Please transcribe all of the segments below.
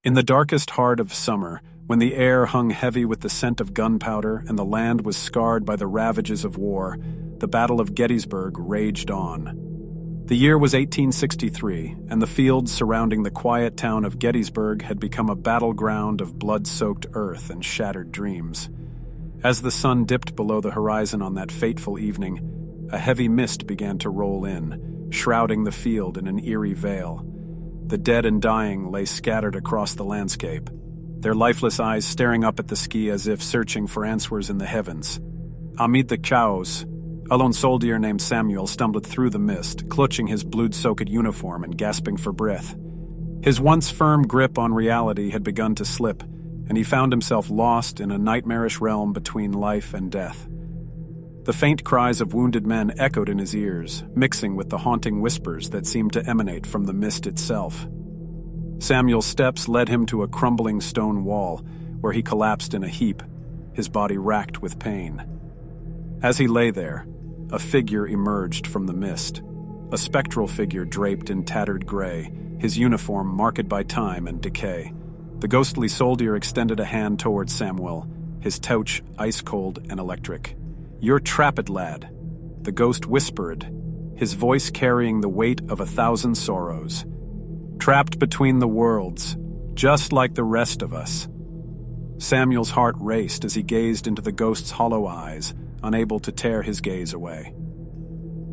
In the darkest heart of summer, when the air hung heavy with the scent of gunpowder and the land was scarred by the ravages of war, the Battle of Gettysburg raged on. The year was 1863, and the fields surrounding the quiet town of Gettysburg had become a battleground of blood-soaked earth and shattered dreams. As the sun dipped below the horizon on that fateful evening, a heavy mist began to roll in, shrouding the field in an eerie veil. The dead and dying lay scattered across the landscape, their lifeless eyes staring up at the sky as if searching for answers in the heavens. Amid the chaos, a lone soldier named Samuel stumbled through the mist, clutching his blood-soaked uniform and gasping for breath. His once firm grip on reality had begun to slip, and he found himself lost in a nightmarish realm between life and death. The faint cries of wounded men echoed in his ears, mixing with the haunting whispers that seemed to emanate from the mist itself. Samuel's steps led him to a crumbling stone wall, where he collapsed in a heap, his body racked with pain. As he lay there, a figure emerged from the mist, a spectral figure draped in tattered gray, his uniform marked by time and decay. The ghostly soldier extended a hand towards Samuel, his touch ice-cold and electric. "You're trapped, lad," the ghost whispered, his voice carrying the weight of 1,000 sorrows. "Trapped between the worlds, just like the rest of us." Samuel's heart raced as he gazed into the ghost's hollow eyes, unable to tear his gaze away.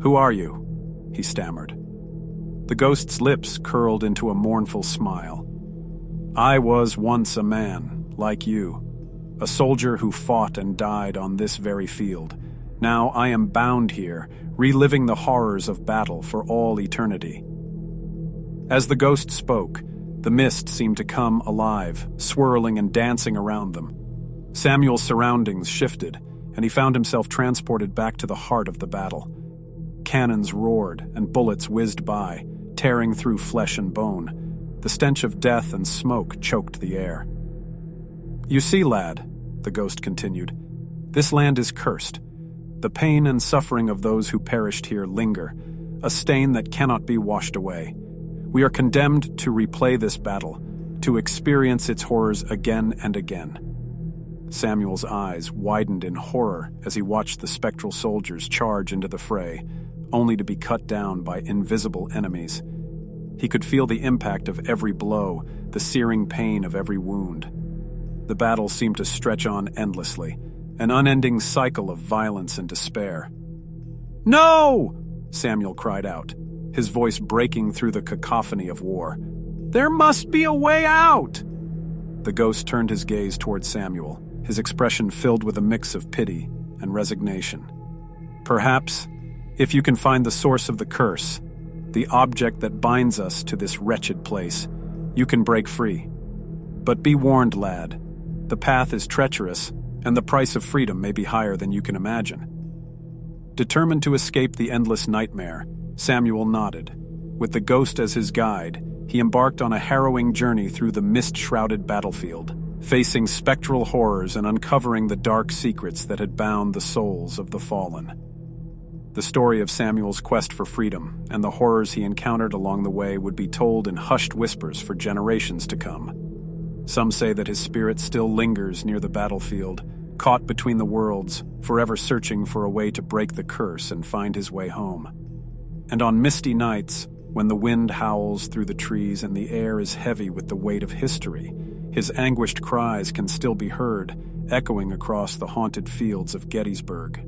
"Who are you?" he stammered. The ghost's lips curled into a mournful smile. "I was once a man, like you, a soldier who fought and died on this very field. Now I am bound here, reliving the horrors of battle for all eternity." As the ghost spoke, the mist seemed to come alive, swirling and dancing around them. Samuel's surroundings shifted, and he found himself transported back to the heart of the battle. Cannons roared and bullets whizzed by, tearing through flesh and bone. The stench of death and smoke choked the air. "You see, lad," the ghost continued, "this land is cursed. The pain and suffering of those who perished here linger, a stain that cannot be washed away. We are condemned to replay this battle, to experience its horrors again and again." Samuel's eyes widened in horror as he watched the spectral soldiers charge into the fray, only to be cut down by invisible enemies. He could feel the impact of every blow, the searing pain of every wound. The battle seemed to stretch on endlessly, an unending cycle of violence and despair. "No!" Samuel cried out, his voice breaking through the cacophony of war. "There must be a way out!" The ghost turned his gaze toward Samuel, his expression filled with a mix of pity and resignation. "Perhaps, if you can find the source of the curse, the object that binds us to this wretched place, you can break free. But be warned, lad, the path is treacherous, and the price of freedom may be higher than you can imagine." Determined to escape the endless nightmare, Samuel nodded. With the ghost as his guide, he embarked on a harrowing journey through the mist-shrouded battlefield, facing spectral horrors and uncovering the dark secrets that had bound the souls of the fallen. The story of Samuel's quest for freedom and the horrors he encountered along the way would be told in hushed whispers for generations to come. Some say that his spirit still lingers near the battlefield, caught between the worlds, forever searching for a way to break the curse and find his way home. And on misty nights, when the wind howls through the trees and the air is heavy with the weight of history, his anguished cries can still be heard, echoing across the haunted fields of Gettysburg.